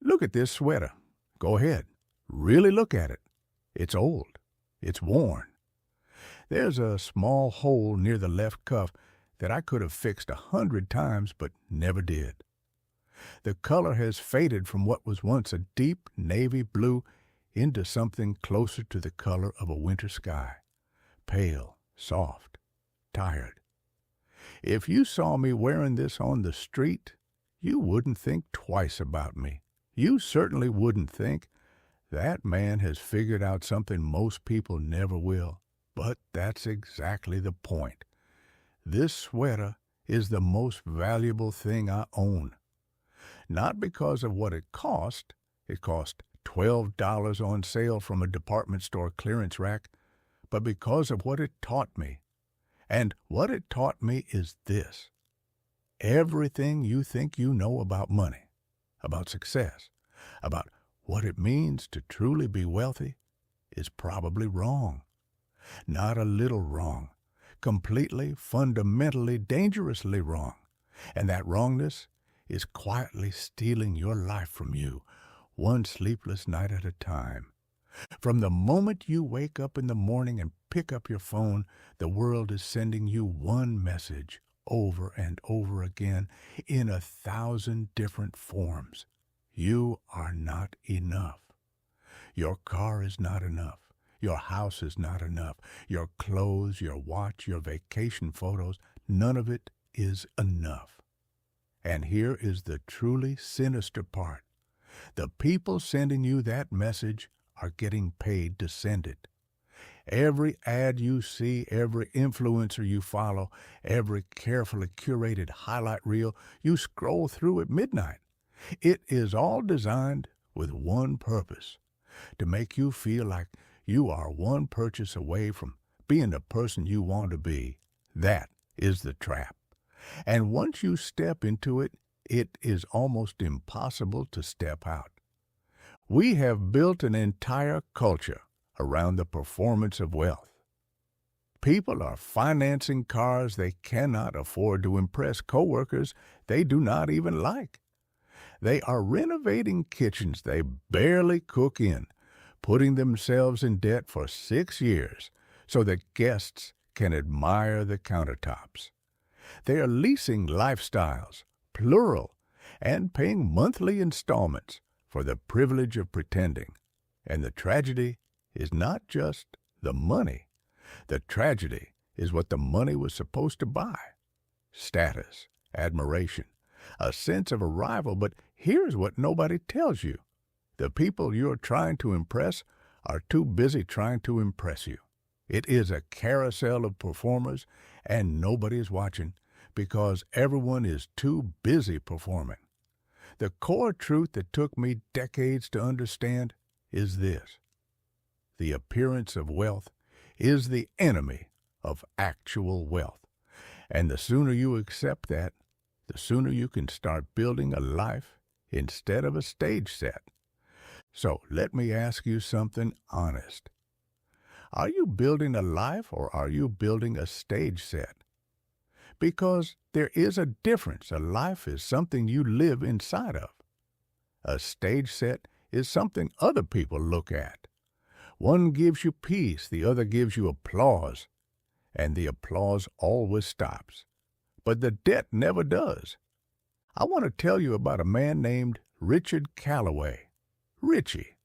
Look at this sweater. Go ahead. Really look at it. It's old. It's worn. There's a small hole near the left cuff that I could have fixed 100 times but never did. The color has faded from what was once a deep navy blue into something closer to the color of a winter sky. Pale, soft, tired. If you saw me wearing this on the street, you wouldn't think twice about me. You certainly wouldn't think, that man has figured out something most people never will. But that's exactly the point. This sweater is the most valuable thing I own. Not because of what it cost $12 on sale from a department store clearance rack, but because of what it taught me. And what it taught me is this. Everything you think you know about money, about success, about what it means to truly be wealthy, is probably wrong. Not a little wrong. Completely, fundamentally, dangerously wrong. And that wrongness is quietly stealing your life from you, one sleepless night at a time. From the moment you wake up in the morning and pick up your phone, the world is sending you one message over and over again in 1,000 different forms. You are not enough. Your car is not enough. Your house is not enough. Your clothes, your watch, your vacation photos, none of it is enough. And here is the truly sinister part. The people sending you that message are getting paid to send it. Every ad you see, every influencer you follow, every carefully curated highlight reel you scroll through at midnight, it is all designed with one purpose, to make you feel like you are one purchase away from being the person you want to be. That is the trap. And once you step into it, it is almost impossible to step out. We have built an entire culture around the performance of wealth. People are financing cars they cannot afford to impress coworkers they do not even like. They are renovating kitchens they barely cook in, putting themselves in debt for 6 years so that guests can admire the countertops. They are leasing lifestyles, plural, and paying monthly installments for the privilege of pretending. And the tragedy is not just the money. The tragedy is what the money was supposed to buy. Status, admiration, a sense of arrival. But here's what nobody tells you. The people you're trying to impress are too busy trying to impress you. It is a carousel of performers, and nobody is watching because everyone is too busy performing. The core truth that took me decades to understand is this. The appearance of wealth is the enemy of actual wealth. And the sooner you accept that, the sooner you can start building a life instead of a stage set. So let me ask you something honest. Are you building a life or are you building a stage set? Because there is a difference. A life is something you live inside of. A stage set is something other people look at. One gives you peace, the other gives you applause, and the applause always stops. But the debt never does. I want to tell you about a man named Richard Calloway. Richie.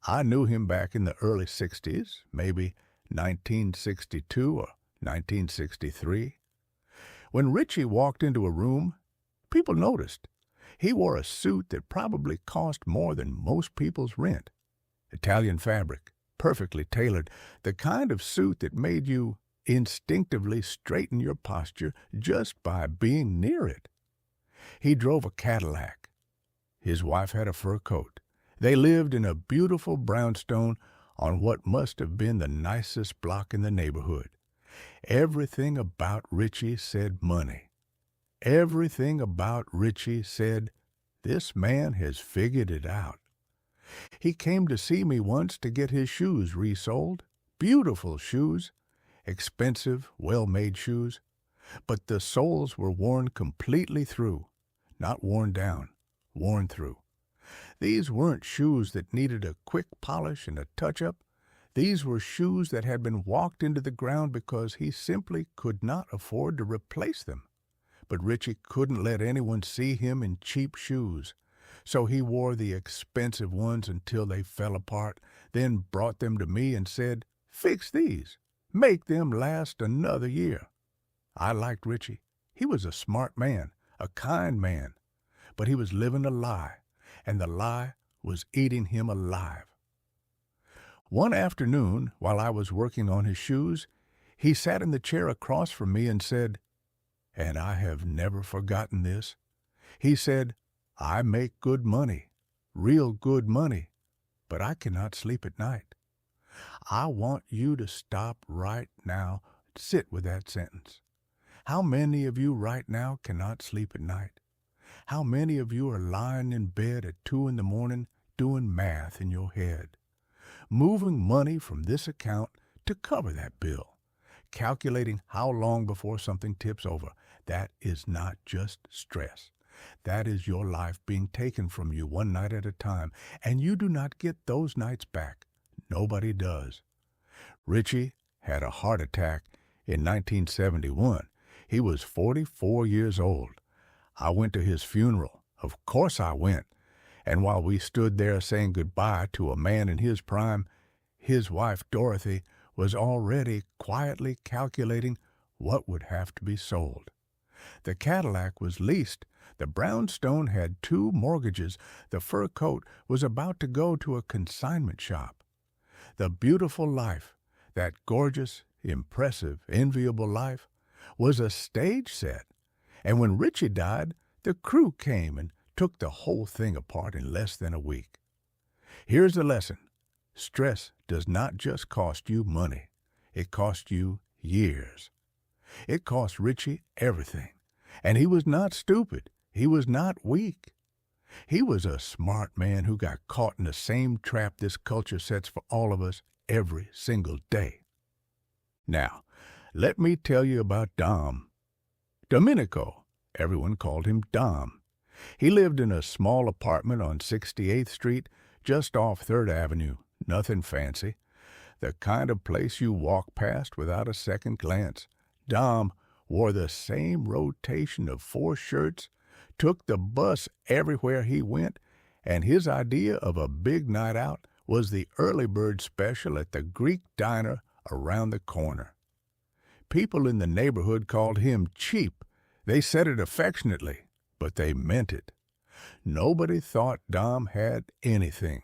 I knew him back in the early 60s, maybe 1962 or 1963. When Richie walked into a room, people noticed. He wore a suit that probably cost more than most people's rent. Italian fabric, perfectly tailored, the kind of suit that made you instinctively straighten your posture just by being near it. He drove a Cadillac. His wife had a fur coat. They lived in a beautiful brownstone on what must have been the nicest block in the neighborhood. Everything about Richie said money. Everything about Richie said, this man has figured it out. He came to see me once to get his shoes resold. Beautiful shoes. Expensive, well-made shoes. But the soles were worn completely through. Not worn down, worn through. These weren't shoes that needed a quick polish and a touch-up. These were shoes that had been walked into the ground because he simply could not afford to replace them. But Richie couldn't let anyone see him in cheap shoes, so he wore the expensive ones until they fell apart, then brought them to me and said, "Fix these. Make them last another year." I liked Richie. He was a smart man, a kind man, but he was living a lie, and the lie was eating him alive. One afternoon, while I was working on his shoes, he sat in the chair across from me and said, and I have never forgotten this, he said, "I make good money, real good money, but I cannot sleep at night." I want you to stop right now, sit with that sentence. How many of you right now cannot sleep at night? How many of you are lying in bed at 2 in the morning doing math in your head, moving money from this account to cover that bill, calculating how long before something tips over? That is not just stress. That is your life being taken from you one night at a time, and you do not get those nights back. Nobody does. Richie had a heart attack in 1971. He was 44 years old. I went to his funeral. Of course I went. And while we stood there saying goodbye to a man in his prime, his wife Dorothy was already quietly calculating what would have to be sold. The Cadillac was leased. The brownstone had 2 mortgages. The fur coat was about to go to a consignment shop. The beautiful life, that gorgeous, impressive, enviable life, was a stage set. And when Richie died, the crew came and took the whole thing apart in less than a week. Here's the lesson. Stress does not just cost you money. It cost you years. It cost Richie everything. And he was not stupid. He was not weak. He was a smart man who got caught in the same trap this culture sets for all of us every single day. Now, let me tell you about Dom. Domenico. Everyone called him Dom. He lived in a small apartment on 68th Street, just off 3rd Avenue. Nothing fancy. The kind of place you walk past without a second glance. Dom wore the same rotation of 4 shirts, took the bus everywhere he went, and his idea of a big night out was the early bird special at the Greek diner around the corner. People in the neighborhood called him cheap. They said it affectionately, but they meant it. Nobody thought Dom had anything.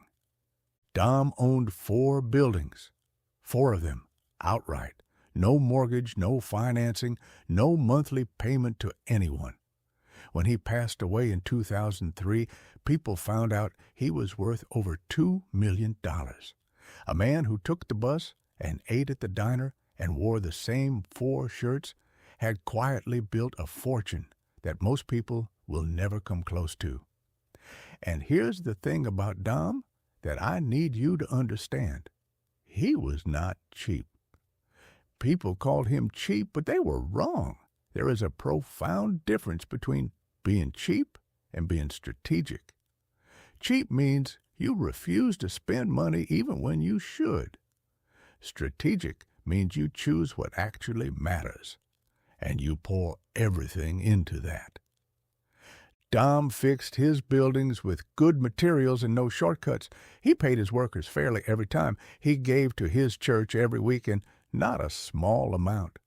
Dom owned 4 buildings, 4 of them outright. No mortgage, no financing, no monthly payment to anyone. When he passed away in 2003, people found out he was worth over $2 million. A man who took the bus and ate at the diner and wore the same 4 shirts had quietly built a fortune that most people will never come close to. And here's the thing about Dom that I need you to understand. He was not cheap. People called him cheap, but they were wrong. There is a profound difference between being cheap and being strategic. Cheap means you refuse to spend money even when you should. Strategic means you choose what actually matters, and you pour everything into that. Dom fixed his buildings with good materials and no shortcuts. He paid his workers fairly every time. He gave to his church every week, and not a small amount.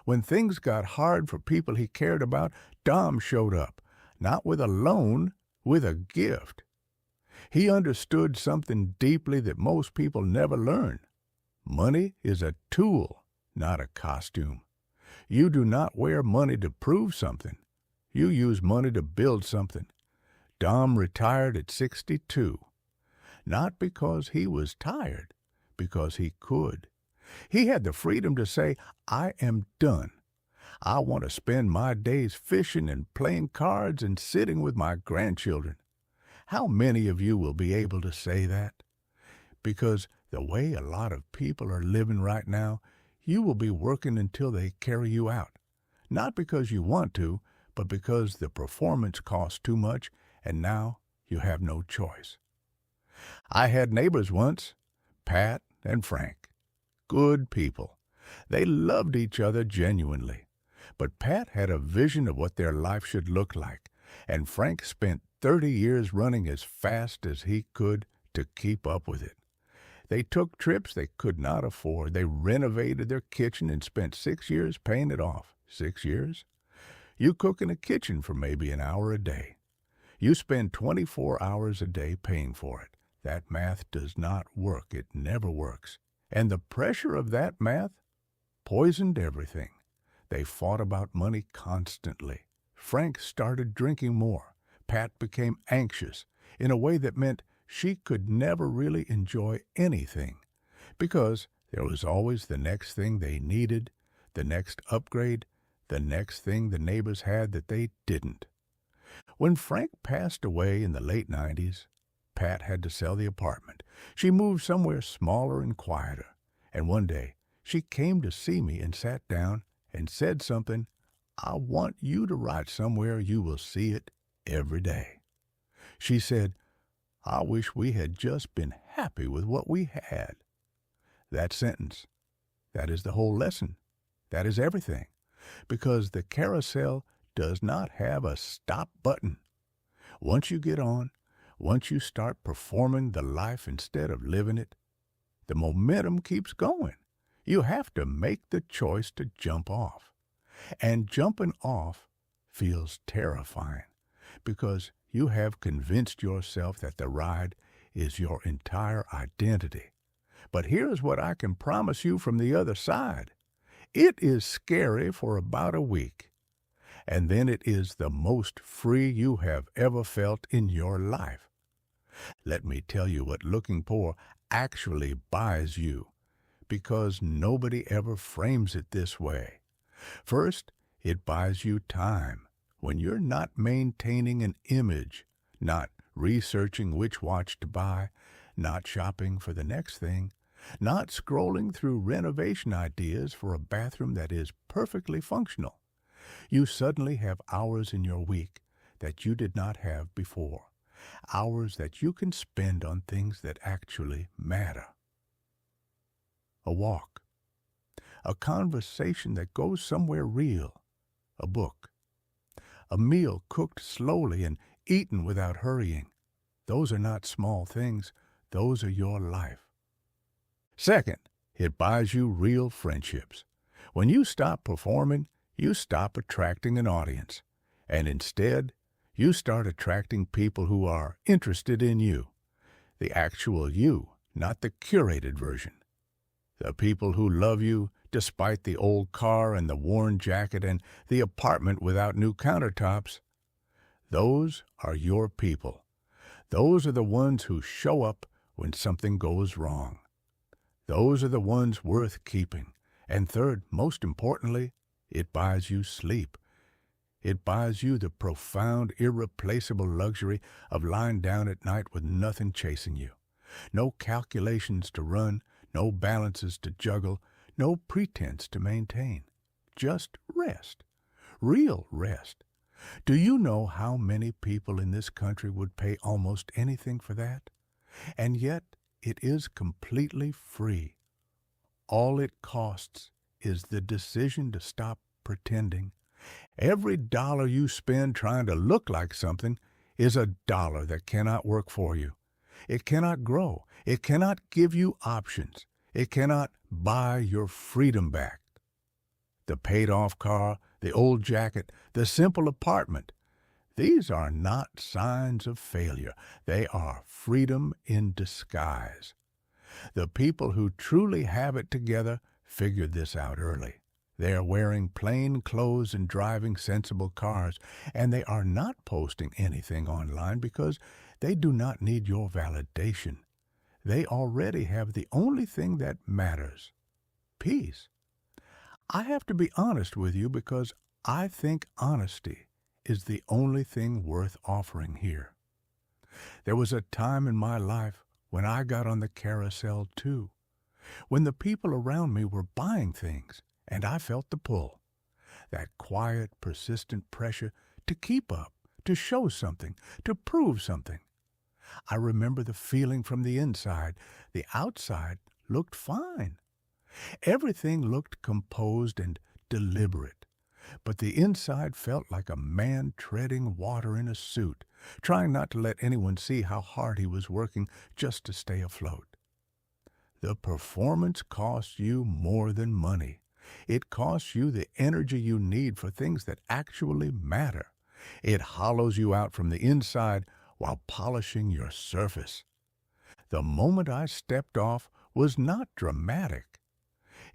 When things got hard for people he cared about, Dom showed up, not with a loan, with a gift. He understood something deeply that most people never learn. Money is a tool, not a costume. You do not wear money to prove something. You use money to build something. Dom retired at 62, not because he was tired, because he could. He had the freedom to say, I am done. I want to spend my days fishing and playing cards and sitting with my grandchildren. How many of you will be able to say that? Because the way a lot of people are living right now, you will be working until they carry you out. Not because you want to, but because the performance costs too much, and now you have no choice. I had neighbors once, Pat and Frank. Good people. They loved each other genuinely. But Pat had a vision of what their life should look like, and Frank spent 30 years running as fast as he could to keep up with it. They took trips they could not afford. They renovated their kitchen and spent 6 years paying it off. 6 years? You cook in a kitchen for maybe an hour a day. You spend 24 hours a day paying for it. That math does not work. It never works. And the pressure of that math poisoned everything. They fought about money constantly. Frank started drinking more. Pat became anxious in a way that meant she could never really enjoy anything because there was always the next thing they needed, the next upgrade, the next thing the neighbors had that they didn't. When Frank passed away in the late 90s, Pat had to sell the apartment. She moved somewhere smaller and quieter, and one day she came to see me and sat down and said something I want you to write somewhere you will see it every day. She said, "I wish we had just been happy with what we had." That sentence, that is the whole lesson. That is everything. Because the carousel does not have a stop button. Once you get on, once you start performing the life instead of living it, the momentum keeps going. You have to make the choice to jump off. And jumping off feels terrifying because you have convinced yourself that the ride is your entire identity. But here's what I can promise you from the other side. It is scary for about a week, and then it is the most free you have ever felt in your life. Let me tell you what looking poor actually buys you, because nobody ever frames it this way. First, it buys you time when you're not maintaining an image, not researching which watch to buy, not shopping for the next thing, not scrolling through renovation ideas for a bathroom that is perfectly functional. You suddenly have hours in your week that you did not have before, hours that you can spend on things that actually matter. A walk, a conversation that goes somewhere real, a book, a meal cooked slowly and eaten without hurrying. Those are not small things. Those are your life. Second, it buys you real friendships. When you stop performing, you stop attracting an audience, and instead, you start attracting people who are interested in you, the actual you, not the curated version. The people who love you despite the old car and the worn jacket and the apartment without new countertops. Those are your people. Those are the ones who show up when something goes wrong. Those are the ones worth keeping. And third, most importantly, it buys you sleep. It buys you the profound, irreplaceable luxury of lying down at night with nothing chasing you. No calculations to run, no balances to juggle, no pretense to maintain. Just rest. Real rest. Do you know how many people in this country would pay almost anything for that? And yet, it is completely free. All it costs is the decision to stop pretending. Every dollar you spend trying to look like something is a dollar that cannot work for you. It cannot grow. It cannot give you options. It cannot buy your freedom back. The paid-off car, the old jacket, the simple apartment, these are not signs of failure. They are freedom in disguise. The people who truly have it together figured this out early. They are wearing plain clothes and driving sensible cars, and they are not posting anything online because they do not need your validation. They already have the only thing that matters: peace. I have to be honest with you because I think honesty is the only thing worth offering here. There was a time in my life when I got on the carousel too, when the people around me were buying things and I felt the pull, that quiet, persistent pressure to keep up, to show something, to prove something. I remember the feeling from the inside. The outside looked fine. Everything looked composed and deliberate, but the inside felt like a man treading water in a suit, trying not to let anyone see how hard he was working just to stay afloat. The performance costs you more than money. It costs you the energy you need for things that actually matter. It hollows you out from the inside while polishing your surface. The moment I stepped off was not dramatic.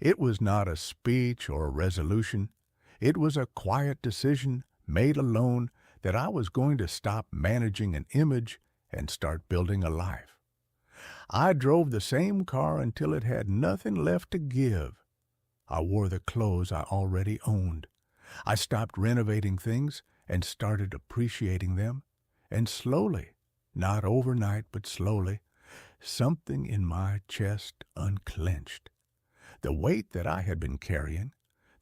It was not a speech or a resolution. It was a quiet decision made alone that I was going to stop managing an image and start building a life. I drove the same car until it had nothing left to give. I wore the clothes I already owned. I stopped renovating things and started appreciating them. And slowly, not overnight but slowly, something in my chest unclenched. The weight that I had been carrying,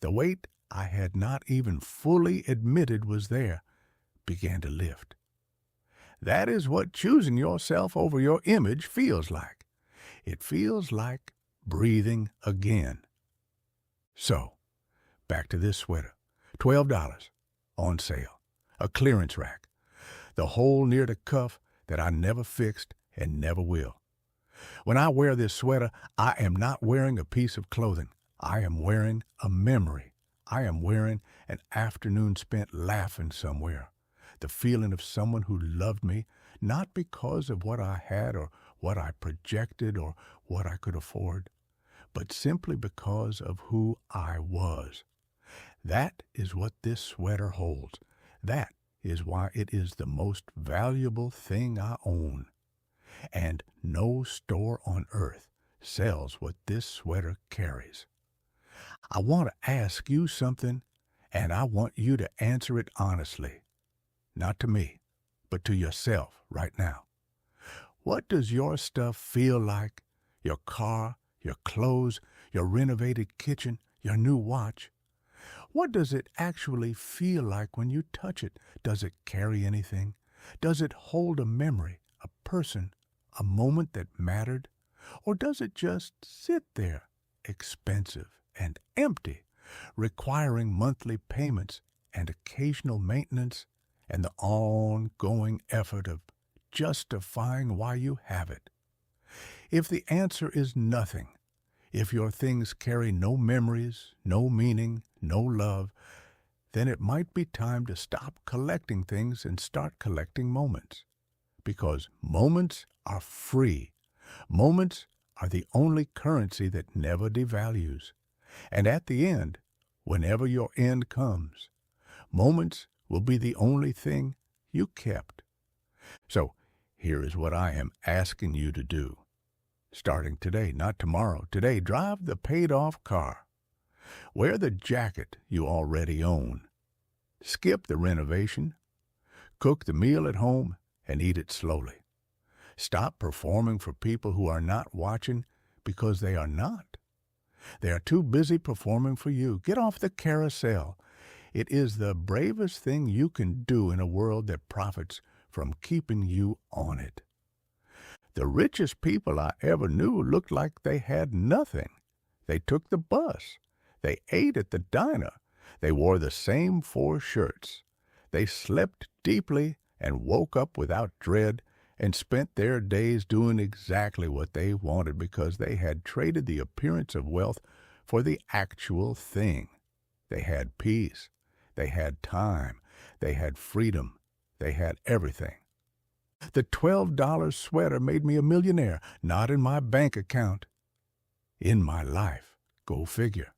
the weight I had not even fully admitted was there, began to lift. That is what choosing yourself over your image feels like. It feels like breathing again. So, back to this sweater. $12 on sale. A clearance rack. The hole near the cuff that I never fixed and never will. When I wear this sweater, I am not wearing a piece of clothing. I am wearing a memory. I am wearing an afternoon spent laughing somewhere. The feeling of someone who loved me, not because of what I had or what I projected or what I could afford, but simply because of who I was. That is what this sweater holds. That is why it is the most valuable thing I own. And no store on earth sells what this sweater carries. I want to ask you something, and I want you to answer it honestly. Not to me, but to yourself right now. What does your stuff feel like? Your car, your clothes, your renovated kitchen, your new watch? What does it actually feel like when you touch it? Does it carry anything? Does it hold a memory, a person, a moment that mattered? Or does it just sit there, expensive and empty, requiring monthly payments and occasional maintenance and the ongoing effort of justifying why you have it? If the answer is nothing, if your things carry no memories, no meaning, no love, then it might be time to stop collecting things and start collecting moments. Because moments are free. Moments are the only currency that never devalues. And at the end, whenever your end comes, moments will be the only thing you kept. So here is what I am asking you to do. Starting today, not tomorrow, today, drive the paid-off car. Wear the jacket you already own. Skip the renovation. Cook the meal at home and eat it slowly. Stop performing for people who are not watching because they are not. They are too busy performing for you. Get off the carousel. It is the bravest thing you can do in a world that profits from keeping you on it. The richest people I ever knew looked like they had nothing. They took the bus. They ate at the diner. They wore the same 4 shirts. They slept deeply and woke up without dread and spent their days doing exactly what they wanted because they had traded the appearance of wealth for the actual thing. They had peace. They had time. They had freedom. They had everything. The $12 sweater made me a millionaire, not in my bank account. In my life. Go figure.